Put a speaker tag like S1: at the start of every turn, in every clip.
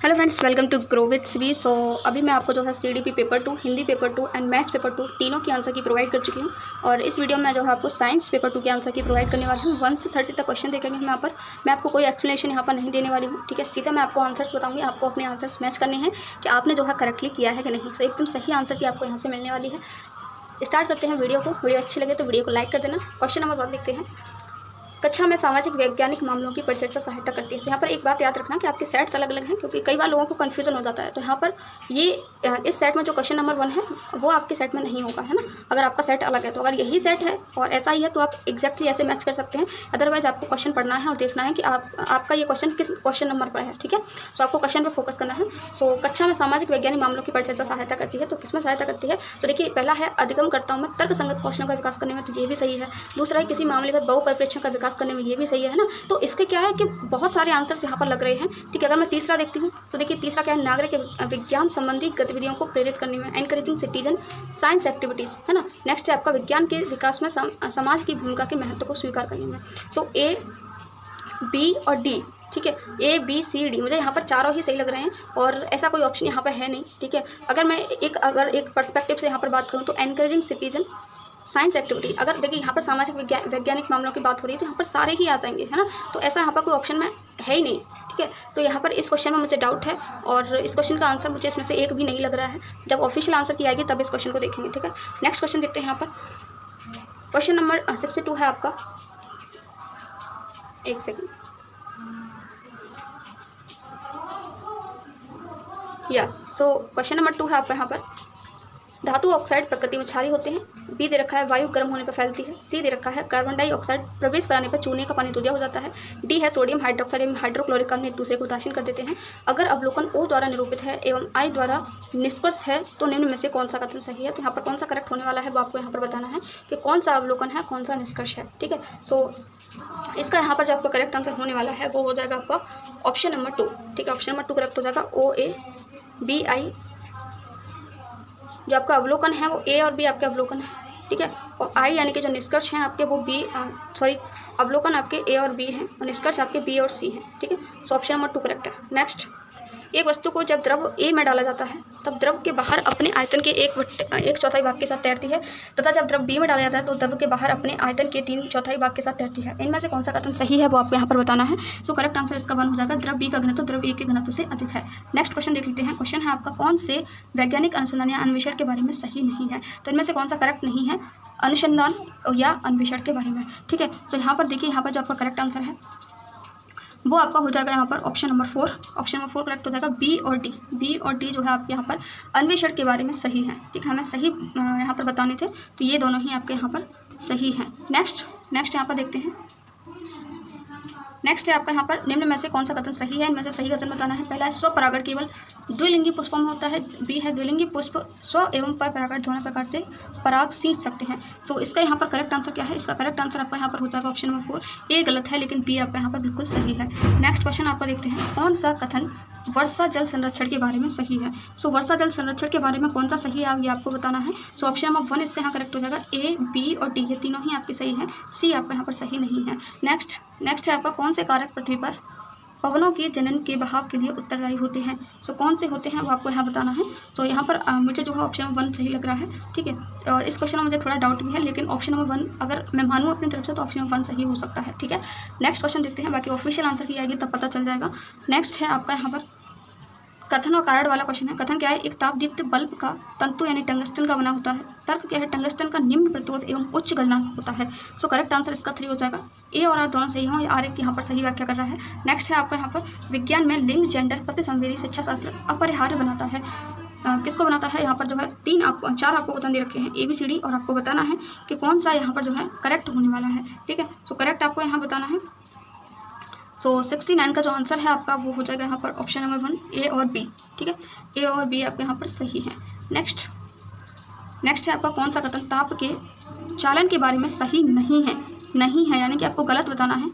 S1: Hello friends, welcome to grow with CV. So अभी मैं आपको जो है CDP paper 2, Hindi paper 2 and maths paper 2 तीनों की आंसर की प्रोवाइड कर चुकी हूँ। और इस वीडियो में जो है आपको साइंस पेपर 2 के आंसर की प्रोवाइड करने वाली हूँ। 1 से 30 तक क्वेश्चन देखेंगे हम यहाँ पर। मैं आपको कोई एक्सप्लेनेशन यहाँ पर नहीं देने वाली हूँ, ठीक है। सीधा मैं आपको आंसर्स बताऊँगी, आपको अपने आंसर्स मैच करने हैं कि आपने जो है करेक्टली किया है कि नहीं। तो एकदम सही आंसर की आपको यहाँ से मिलने वाली है। स्टार्ट करते हैं वीडियो को। वीडियो अच्छी लगे तो वीडियो को लाइक कर देना। क्वेश्चन नंबर 1 देखते हैं। कक्षा में सामाजिक वैज्ञानिक मामलों की परिचर्चा सहायता करती है। तो यहाँ पर एक बात याद रखना कि आपके सेट्स अलग अलग हैं, क्योंकि कई बार लोगों को कन्फ्यूजन हो जाता है। तो यहाँ पर ये इस सेट में जो क्वेश्चन नंबर 1 है वो आपके सेट में नहीं होगा, है ना। अगर आपका सेट अलग है तो अगर यही सेट है और ऐसा ही है तो आप एग्जैक्टली ऐसे मैच कर सकते हैं। अदरवाइज आपको क्वेश्चन पढ़ना है और देखना है कि आपका ये क्वेश्चन किस क्वेश्चन नंबर पर है, ठीक है। तो आपको क्वेश्चन पर फोकस करना है। सो कक्षा में सामाजिक वैज्ञानिक मामलों की परिचर्चा सहायता करती है, तो किसमें सहायता करती है। तो देखिए, पहला है अधिगमकर्ताओं में तर्क संगत कौशलों का विकास करने में, तो ये भी सही है। दूसरा है किसी मामलेगत बहुपरिप्रेक्ष्यों का विकास करने में, ये भी सही है ना। तो इसके क्या है कि बहुत सारे आंसर्स यहाँ पर लग रहे हैं, ठीक है। अगर मैं तीसरा देखती हूँ तो देखिए, तीसरा क्या है, नागरिक विज्ञान संबंधी गतिविधियों को प्रेरित करने में, एनकरेजिंग सिटीजन साइंस एक्टिविटीज़, है ना। नेक्स्ट है आपका विज्ञान के विकास में समाज की भूमिका के महत्व को स्वीकार करने में। सो ए, बी और डी, ठीक है। ए बी सी डी, मुझे यहाँ पर चारों ही सही लग रहे हैं और ऐसा कोई ऑप्शन यहाँ पर है नहीं, ठीक है। अगर एक पर्सपेक्टिव से यहाँ पर बात करूँ तो एनकरेजिंग सिटीजन साइंस एक्टिविटी, अगर देखिए यहाँ पर सामाजिक वैज्ञानिक मामलों की बात हो रही है तो यहाँ पर सारे ही आ जाएंगे, है ना। तो ऐसा यहाँ पर कोई ऑप्शन में है ही नहीं, ठीक है। तो यहाँ पर इस क्वेश्चन में मुझे डाउट है और इस क्वेश्चन का आंसर मुझे इसमें से एक भी नहीं लग रहा है। जब ऑफिशियल आंसर की आएगी तब इस क्वेश्चन को देखेंगे, ठीक है। नेक्स्ट क्वेश्चन देखते हैं। यहाँ पर क्वेश्चन नंबर 62 है आपका। एक सेकेंड, सो क्वेश्चन नंबर 2 है आपका। यहाँ पर धातु ऑक्साइड प्रकृति में क्षारीय होते हैं। बी दे रखा है वायु गर्म होने पर फैलती है। सी दे रखा है कार्बन डाइऑक्साइड प्रवेश कराने पर चूने का पानी दूधिया हो जाता है। डी है सोडियम हाइड्रोक्साइड एवं हाइड्रोक्लोरिक अम्ल एक दूसरे को उदासीन कर देते हैं। अगर अवलोकन ओ द्वारा निरूपित है एवं आई द्वारा निष्कर्ष है तो निम्न में से कौन सा कथन सही है। तो यहाँ पर कौन सा करेक्ट होने वाला है वो आपको यहाँ पर बताना है कि कौन सा अवलोकन है, कौन सा निष्कर्ष है, ठीक है। सो इसका यहाँ पर जो आपका करेक्ट आंसर होने वाला है वो हो जाएगा आपका ऑप्शन नंबर 2, ठीक है। ऑप्शन नंबर 2 करेक्ट हो जाएगा। ओ ए बी आई, जो आपका अवलोकन है वो ए और बी आपके अवलोकन है, ठीक है। और आई यानी कि जो निष्कर्ष हैं आपके वो अवलोकन आपके ए और बी हैं और निष्कर्ष आपके बी और सी हैं, ठीक है। सो ऑप्शन नंबर 2 करेक्ट है। नेक्स्ट, एक वस्तु को जब द्रव ए में डाला जाता है तब द्रव के बाहर अपने आयतन के 1/4 भाग के साथ तैरती है, तथा जब द्रव बी में डाला जाता है तो द्रव के बाहर अपने आयतन के 3/4 भाग के साथ तैरती है। इनमें से कौन सा कथन सही है वो आपको यहाँ पर बताना है। सो करेक्ट आंसर इसका 1 हो जाएगा। द्रव बी का घनत्व द्रव ए के घनत्व से अधिक है। नेक्स्ट क्वेश्चन देख लेते हैं। क्वेश्चन है आपका, कौन से वैज्ञानिक अनुसंधान या अन्वेषण के बारे में सही नहीं है। तो इनमें से कौन सा करेक्ट नहीं है, अनुसंधान या अन्वेषण के बारे में, ठीक है। तो यहाँ पर देखिए, यहाँ पर जो आपका करेक्ट आंसर है वो आपका हो जाएगा यहाँ पर option number 4। Option number 4 correct हो जाएगा। बी और डी जो है आपके यहाँ पर अन्वेषण के बारे में सही है, ठीक है। हमें सही यहाँ पर बताने थे तो ये दोनों ही आपके यहाँ पर सही हैं। नेक्स्ट यहाँ पर देखते हैं। नेक्स्ट है आपका यहाँ पर निम्न में से कौन सा कथन सही है। इनमें से सही कथन बताना है। पहला है स्वपरागण केवल द्विलिंगी पुष्पों में होता है। बी है द्विलिंगी पुष्प स्व एवं परागण दोनों प्रकार से पराग सींच सकते हैं। तो इसका यहाँ पर करेक्ट आंसर क्या है। इसका करेक्ट आंसर आपका यहाँ पर हो जाएगा ऑप्शन नंबर 4। ए गलत है लेकिन बी आपका यहाँ पर बिल्कुल सही है। नेक्स्ट क्वेश्चन आपका देखते हैं। कौन सा कथन वर्षा जल संरक्षण के बारे में सही है। सो वर्षा जल संरक्षण के बारे में कौन सा सही है ये आपको बताना है। सो ऑप्शन नंबर 1 इसका यहाँ करेक्ट हो जाएगा। ए बी और डी ये तीनों ही आपके सही है। सी आपका यहाँ पर सही नहीं है। नेक्स्ट है आपका, कौन से कारक पृथ्वी पर पवनों के जनन के बहाव के लिए उत्तरदायी होते हैं। सो कौन से होते हैं वो आपको यहाँ बताना है। सो यहाँ पर मुझे जो है ऑप्शन नंबर 1 सही लग रहा है, ठीक है। और इस क्वेश्चन में मुझे थोड़ा डाउट भी है, लेकिन ऑप्शन नंबर 1 अगर मैं मानूँ अपनी तरफ से तो ऑप्शन नंबर 1 सही हो सकता है, ठीक है। नेक्स्ट क्वेश्चन देखते हैं, बाकी ऑफिशियल आंसर की आएगी तब पता चल जाएगा। नेक्स्ट है आपका यहाँ पर कथन और कारण वाला क्वेश्चन है। कथन क्या है, एक तापदीप्त बल्ब का तंतु यानी टंगस्टन का बना होता है। तर्क क्या है, टंगस्टन का निम्न प्रतिरोध एवं उच्च गलनांक होता है। सो करेक्ट आंसर इसका 3 हो जाएगा। ए और आर दोनों सही हों। आर एक यहाँ पर सही व्याख्या कर रहा है। नेक्स्ट है आपका यहाँ पर, विज्ञान में लिंग जेंडर पति संवेदी शिक्षा शास्त्र अपरिहार्य बनाता है। किसको बनाता है। यहाँ पर जो है 4 आपको कथन दे रखे हैं ए बी सी डी, और आपको बताना है कि कौन सा यहाँ पर जो है करेक्ट होने वाला है, ठीक है। सो करेक्ट आपको यहाँ बताना है। सो 69 का जो आंसर है आपका वो हो जाएगा यहाँ पर ऑप्शन नंबर 1 ए और बी, ठीक है। ए और बी आपके यहाँ पर सही है। नेक्स्ट है आपका, कौन सा कथन ताप के चालन के बारे में सही नहीं है यानी कि आपको गलत बताना है।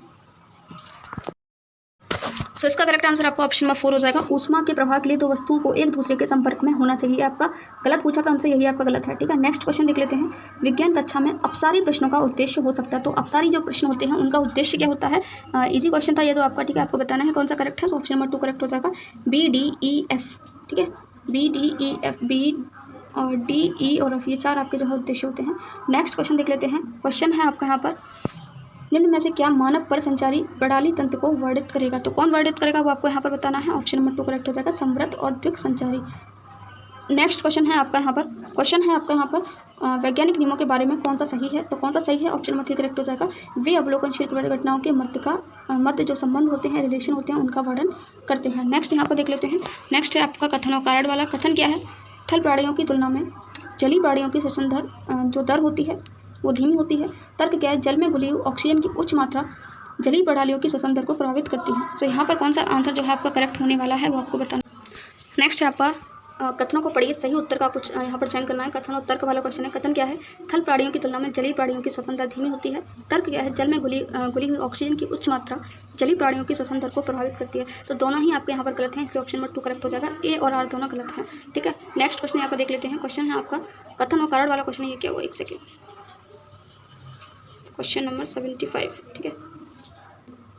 S1: सो इसका करेक्ट आंसर आपका ऑप्शन नंबर 4 हो जाएगा। ऊष्मा के प्रवाह के लिए दो वस्तुओं को एक दूसरे के संपर्क में होना चाहिए। आपका गलत पूछा था हमसे, यही आपका गलत है। ठीक है, नेक्स्ट क्वेश्चन देख लेते हैं। विज्ञान कक्षा में अपसारी प्रश्नों का उद्देश्य हो सकता है। तो अपसारी जो प्रश्न होते हैं उनका उद्देश्य क्या होता है? इजी क्वेश्चन था ये तो आपका। ठीक है, आपको बताना है कौन सा करेक्ट है। सो ऑप्शन नंबर 2 करेक्ट हो जाएगा, बी डी ई एफ। ठीक है, B D E F, B और डी ई और एफ, ये 4 आपके जो है उद्देश्य होते हैं। नेक्स्ट क्वेश्चन देख लेते हैं। क्वेश्चन है आपका यहाँ पर, निम्न में से क्या मानव पर संचारी प्रणाली तंत्र को वर्णित करेगा? तो कौन वर्णित करेगा वो आपको यहाँ पर बताना है। ऑप्शन नंबर 2 करेक्ट हो जाएगा, समृद्ध और द्विक संचारी। नेक्स्ट क्वेश्चन है आपका यहाँ पर, वैज्ञानिक नियमों के बारे में कौन सा सही है? तो कौन सा सही है? ऑप्शन नंबर 3 करेक्ट हो जाएगा, वे अवलोकनशील घटनाओं के मध्य जो संबंध होते हैं, रिलेशन होते हैं, उनका वर्णन करते हैं। नेक्स्ट यहाँ पर देख लेते हैं। नेक्स्ट है आपका कथन और कारण वाला। कथन क्या है? थल प्राणियों की तुलना में जलीय प्राणियों की श्वसन दर जो दर होती है वो धीमी होती है। तर्क क्या है? जल में घुली हुई ऑक्सीजन की उच्च मात्रा जलीय प्रणालियों की श्वसन दर को प्रभावित करती है। तो यहाँ पर कौन सा आंसर जो है आपका करेक्ट होने वाला है वो आपको बताना। नेक्स्ट है आपका कथनों को पढ़िए, सही उत्तर का कुछ यहाँ पर चयन करना है। कथन और तर्क वाला क्वेश्चन है। कथन क्या है? थल प्राणियों की तुलना में जलीय प्राणियों की श्वसन दर धीमी होती है। तर्क क्या है? जल में घुली हुई ऑक्सीजन की उच्च मात्रा जलीय प्राणियों की श्वसन दर को प्रभावित करती है। तो दोनों ही आपके यहाँ पर गलत हैं, इसलिए ऑप्शन नंबर 2 करेक्ट हो जाएगा। ए और आर दोनों गलत हैं। ठीक है, नेक्स्ट क्वेश्चन यहाँ पर देख लेते हैं। क्वेश्चन है आपका कथन और कारण वाला क्वेश्चन है। ये क्या हुआ, एक सेकेंड, क्वेश्चन नंबर 75। ठीक है,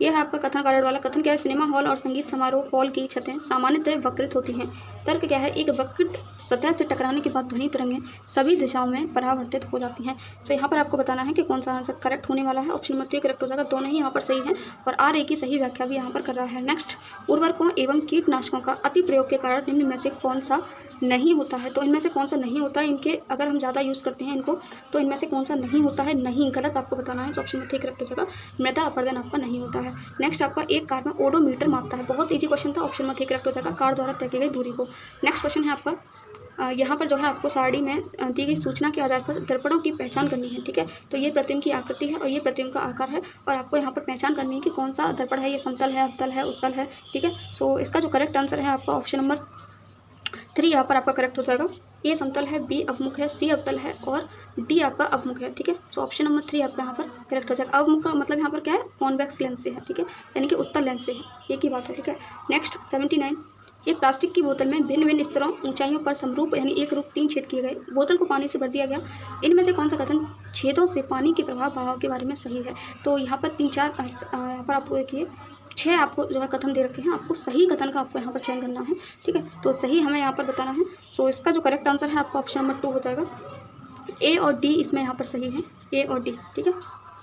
S1: यह है आपका कथन कारण वाला। कथन क्या है? सिनेमा हॉल और संगीत समारोह हॉल की छतें सामान्यतः वक्रित होती हैं। तर्क क्या है? एक वक्रित सतह से टकराने के बाद ध्वनि तरंगें सभी दिशाओं में परावर्तित हो जाती हैं। तो यहाँ पर आपको बताना है कि कौन सा आंसर करेक्ट होने वाला है। ऑप्शन नंबर 3 करेक्ट हो जाएगा, दोनों ही यहाँ पर सही है और आर ए की सही व्याख्या भी यहाँ पर कर रहा है। नेक्स्ट, उर्वरकों एवं कीटनाशकों का अति प्रयोग के कारण निम्न में से कौन सा नहीं होता है? तो इनमें से कौन सा नहीं होता है? इनके अगर हम ज़्यादा यूज़ करते हैं इनको, तो इनमें से कौन सा नहीं होता है? नहीं, गलत आपको बताना है। तो ऑप्शन नंबर 3 करेक्ट हो जाएगा, मृदा अपरदन आपका नहीं होता है। नेक्स्ट आपका एक कार में ओडोमीटर मापता है। बहुत ईजी क्वेश्चन था, ऑप्शन नंबर 3 करेक्ट हो जाएगा, कार द्वारा तय की गई दूरी को। नेक्स्ट क्वेश्चन है आपका, यहाँ पर जो है आपको सारणी में दी गई सूचना के आधार पर दर्पणों की पहचान करनी है। ठीक है, तो ये प्रतिबिंब की आकृति है और ये प्रतिबिंब का आकार है और आपको यहाँ पर पहचान करनी है कि कौन सा दर्पण है, ये समतल है, अवतल है, उत्तल है। ठीक है, सो इसका जो करेक्ट आंसर है आपका ऑप्शन नंबर 3 यहाँ पर आपका करेक्ट हो जाएगा। ए समतल है, बी अवमुख है, सी अवतल है और डी आपका अवमुख है। ठीक है, सो ऑप्शन नंबर 3 आपका यहाँ पर करेक्ट हो जाएगा। अवमुख का मतलब यहाँ पर क्या है? कॉन्वेक्स लेंस से है। ठीक है, यानी कि उत्तल लेंस से है, एक ही बात है। ठीक है, नेक्स्ट 79, एक प्लास्टिक की बोतल में भिन्न भिन्न स्तरों ऊंचाइयों पर समरूप यानी एक रूप 3 छेद किए गए। बोतल को पानी से भर दिया गया। इनमें से कौन सा कथन छेदों से पानी के प्रभाव भाव के बारे में सही है? तो यहाँ पर 3-4 यहाँ पर आपको देखिए 6 आपको जो है कथन दे रखे हैं। आपको सही कथन का आपको यहाँ पर चयन करना है। ठीक है, तो सही हमें यहाँ पर बताना है। सो इसका जो करेक्ट आंसर है आपका ऑप्शन नंबर 2 हो जाएगा। ए और डी इसमें यहाँ पर सही है, ए और डी। ठीक है,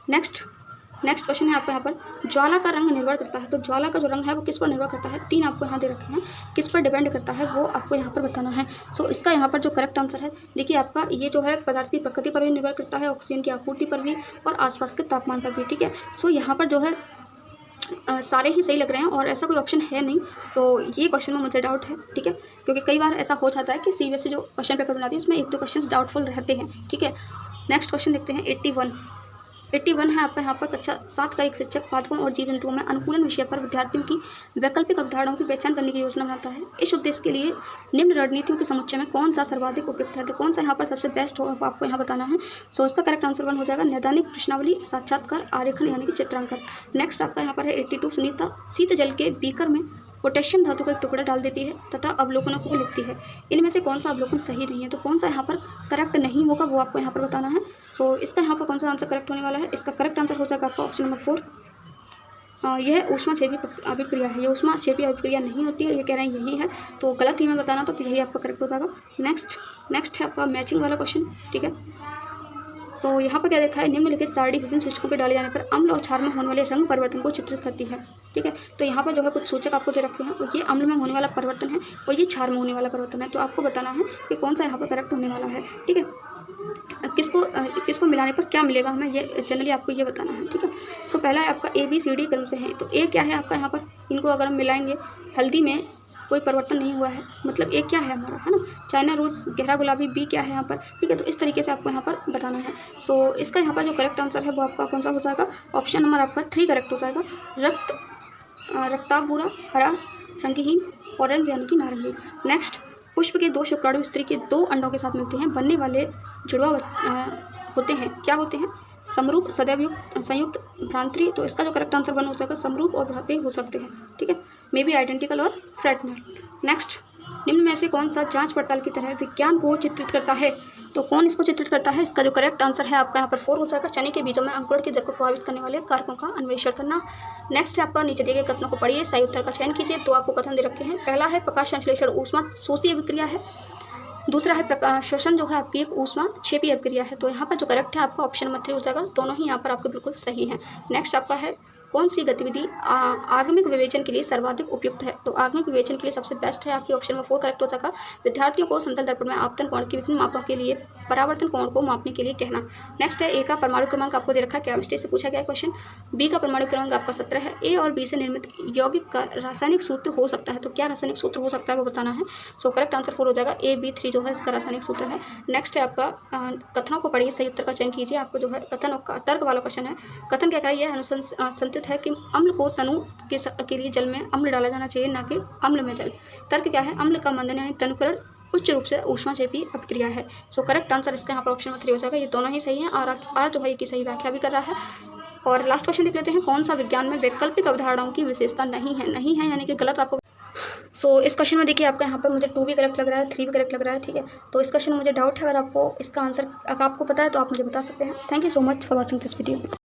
S1: नेक्स्ट क्वेश्चन है आपका यहाँ पर, ज्वाला का रंग निर्भर करता है। तो ज्वाला का जो रंग है वो किस पर निर्भर करता है? 3 आपको यहाँ दे रखे हैं, किस पर डिपेंड करता है वो आपको यहाँ पर बताना है। सो इसका यहाँ पर जो करेक्ट आंसर है, देखिए आपका ये जो है पदार्थ की प्रकृति पर भी निर्भर करता है, ऑक्सीजन की आपूर्ति पर भी और आसपास के तापमान पर भी। ठीक है, सो यहाँ पर जो है सारे ही सही लग रहे हैं और ऐसा कोई ऑप्शन है नहीं, तो ये क्वेश्चन में मुझे डाउट है। ठीक है, क्योंकि कई बार ऐसा हो जाता है कि सीबीएसई जो क्वेश्चन पेपर बनाती है उसमें 1-2 क्वेश्चन डाउटफुल रहते हैं। ठीक है, नेक्स्ट क्वेश्चन देखते हैं। 81 है आपका यहाँ पर कक्षा 7 का एक शिक्षक पादपों और जीव जंतुओं में अनुकूलन विषय पर विद्यार्थियों की वैकल्पिक अवधारणाओं की पहचान करने की योजना बनाता है। इस उद्देश्य के लिए निम्न रणनीतियों के समुच्चय में कौन सा सर्वाधिक उपयुक्त है? तो कौन सा यहाँ पर सबसे बेस्ट होगा वो आपको यहाँ बताना है। सो इसका करेक्ट आंसर 1 हो जाएगा, नैदानिक प्रश्नावली, साक्षात्कार, आरेखन यानी कि चित्रांकन। नेक्स्ट आपका यहाँ पर है 82, सुनीता शीत जल के बीकर में पोटेशियम धातु का एक टुकड़ा डाल देती है तथा अवलोकनों को लिखती है। इनमें से कौन सा अवलोकन सही नहीं है? तो कौन सा यहाँ पर करेक्ट नहीं होगा वो आपको यहाँ पर बताना है। सो इसका यहाँ पर कौन सा आंसर करेक्ट होने वाला है? इसका करेक्ट आंसर हो जाएगा आपका ऑप्शन नंबर 4। यह ऊष्माक्षेपी अभिक्रिया है। ये ऊष्माक्षेपी अभिक्रिया नहीं होती है, ये कह रहे हैं यही है, तो गलत ही में बताना, तो यही आपका करेक्ट हो जाएगा। नेक्स्ट है आपका मैचिंग वाला क्वेश्चन। ठीक है, सो यहाँ पर क्या देखा है, निम्नलिखित सारणी विभिन्न सूचकों पर डाले जाने पर अम्ल और क्षार में होने वाले रंग परिवर्तन को चित्रित करती है। ठीक है, तो यहाँ पर जो है कुछ सूचक आपको दे रखे हैं और ये अम्ल में होने वाला परिवर्तन है और ये क्षार में होने वाला परिवर्तन है, तो आपको बताना है कि कौन सा यहाँ पर करेक्ट होने वाला है। ठीक है, किसको मिलाने पर क्या मिलेगा हमें, ये जनरली आपको ये बताना है। ठीक है, सो पहला है आपका ABCD क्रम से है। तो ए क्या है आपका यहाँ पर, इनको अगर हम मिलाएंगे, हल्दी में कोई परिवर्तन नहीं हुआ है, मतलब एक क्या है हमारा, है ना, चाइना रोज गहरा गुलाबी, बी क्या है यहाँ पर। ठीक है, तो इस तरीके से आपको यहाँ पर बताना है। सो इसका यहाँ पर जो करेक्ट आंसर है वो आपका कौन सा हो जाएगा? ऑप्शन नंबर आपका 3 करेक्ट हो जाएगा, रक्ताभ भूरा, हरा, रंगहीन, ऑरेंज यानी कि नारंगी। नेक्स्ट, पुष्प के 2 शुक्राणु स्त्री के 2 अंडों के साथ मिलते हैं, बनने वाले जुड़वा होते हैं, क्या होते हैं? समरूप, सदैव युक्त, संयुक्त, भ्रांति। तो इसका जो करेक्ट आंसर 1 हो जाएगा, समरूप और भ्रांति हो सकते हैं, ठीक है, मे बी आइडेंटिकल और फ्रेटनल। नेक्स्ट, निम्न में से कौन सा जांच पड़ताल की तरह विज्ञान को चित्रित करता है? तो कौन इसको चित्रित करता है? इसका जो करेक्ट आंसर है आपका यहाँ पर 4 हो जाएगा, चने के बीजों में अंकुरण की दर को प्रभावित करने वाले कारकों का अन्वेषण करना। नेक्स्ट है आपका, नीचे दिए गए कथनों को पढ़िए, सही उत्तर का चयन कीजिए। तो आपको कथन दे रखे हैं, पहला है प्रकाश संश्लेषण ऊष्मा शोषी अभिक्रिया है, दूसरा है प्रकाश श्वसन जो है आपकी एक ऊष्मा क्षेपी अभिक्रिया है। तो यहाँ पर जो करेक्ट है आपका ऑप्शन नंबर 3 हो जाएगा, दोनों ही यहाँ पर आपके बिल्कुल सही हैं। नेक्स्ट आपका है, कौन सी गतिविधि आगमिक विवेचन के लिए सर्वाधिक उपयुक्त है? तो आगमिक विवेचन के लिए सबसे बेस्ट है आपकी ऑप्शन में 4 करेक्ट हो जाएगा, विद्यार्थियों को समतल दर्पण में आपतन कोण के विभिन्न मापों के लिए परावर्तन कोण को मापने के लिए कहना। नेक्स्ट है, ए का परमाणु क्रमांक आपको दे रखा है, केमिस्ट्री से पूछा गया क्वेश्चन। बी का परमाणु क्रमांक आपका 17 है। ए और बी से निर्मित यौगिक का रासायनिक सूत्र हो सकता है, तो क्या रासायनिक सूत्र हो सकता है वो बताना है। सो करेक्ट आंसर 4 हो जाएगा, AB3 जो है इसका रासायनिक सूत्र है। नेक्स्ट है आपका, कथनों को पढ़िए, सही उत्तर का चयन कीजिए। आपको जो है कथन और तर्क वाला क्वेश्चन है। कथन क्या कह रहा है, यह अनुसंधित है कि अम्ल को तनु के लिए जल में अम्ल डाला जाना चाहिए, ना कि अम्ल में जल। तर्क क्या है, अम्ल का मंदन यानी तनुकरण उच्च रूप से ऊष्माक्षेपी अभिक्रिया है। सो करेक्ट आंसर इसका यहाँ पर ऑप्शन नंबर 3 हो जाएगा, ये दोनों ही सही हैं। और आर जो है इसकी सही व्याख्या भी कर रहा है। और लास्ट क्वेश्चन देख लेते हैं, कौन सा विज्ञान में वैकल्पिक अवधारणाओं की विशेषता नहीं है? नहीं है यानी कि गलत आपको। सो इस क्वेश्चन में देखिए आपका यहाँ पर मुझे 2 भी करेक्ट लग रहा है, 3 भी करेक्ट लग रहा है, ठीक है। तो इस क्वेश्चन में मुझे डाउट है, अगर आपको इसका आंसर अगर आपको पता है तो आप मुझे बता सकते हैं। Thank you so much for watching this video.